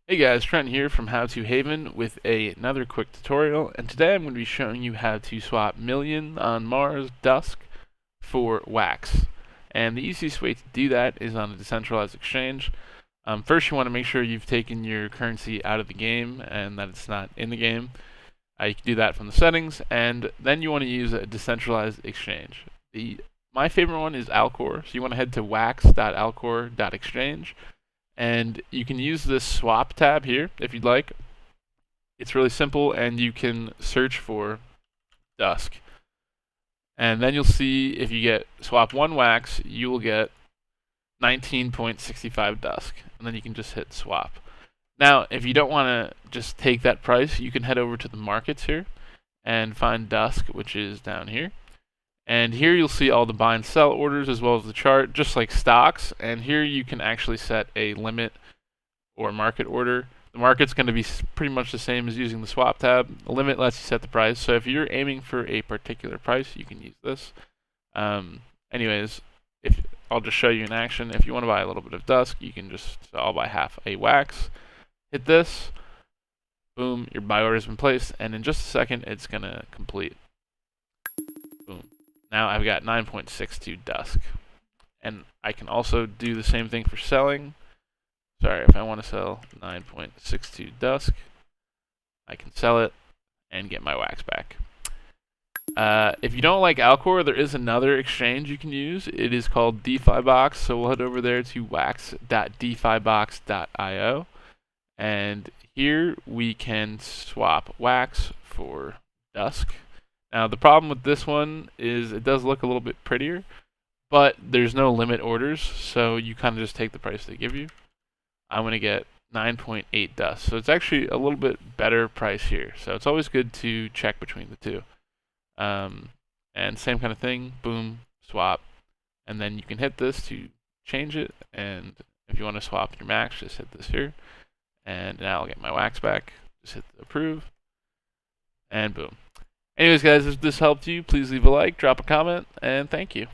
Hey guys, Trent here from How To Haven with another quick tutorial, and today I'm going to be showing you how to swap Million on Mars Dusk for Wax. And the easiest way to do that is on a decentralized exchange. First, you want to make sure you've taken your currency out of the game and that it's not in the game. You can do that from the settings, and then you want to use a decentralized exchange. My favorite one is Alcor, so you want to head to wax.alcor.exchange. And you can use this swap tab here if you'd like. It's really simple, and you can search for Dusk. And then you'll see if you get swap 1 wax, you will get 19.65 Dusk. And then you can just hit swap. Now, if you don't want to just take that price, you can head over to the markets here and find Dusk, which is down here. And here you'll see all the buy and sell orders as well as the chart, just like stocks. And here you can actually set a limit or market order. The market's going to be pretty much the same as using the swap tab. The limit lets you set the price. So if you're aiming for a particular price, you can use this. Anyways, I'll just show you in action. If you want to buy a little bit of Dusk, you can just, so I'll buy half a wax. Hit this. Boom, your buy order has been placed. And in just a second, it's going to complete. Boom. Now I've got 9.62 Dusk. And I can also do the same thing for selling. Sorry, if I want to sell 9.62 Dusk, I can sell it and get my wax back. If you don't like Alcor, there is another exchange you can use. It is called DeFiBox, so we'll head over there to wax.defibox.io. And here we can swap wax for Dusk. Now, the problem with this one is it does look a little bit prettier, but there's no limit orders, so you kind of just take the price they give you. I'm going to get 9.8 Dusk, so it's actually a little bit better price here. So it's always good to check between the two. And same kind of thing, boom, swap, and then you can hit this to change it. And if you want to swap your max, just hit this here, and now I'll get my wax back. Just hit the approve, and boom. Anyways, guys, if this helped you, please leave a like, drop a comment, and thank you.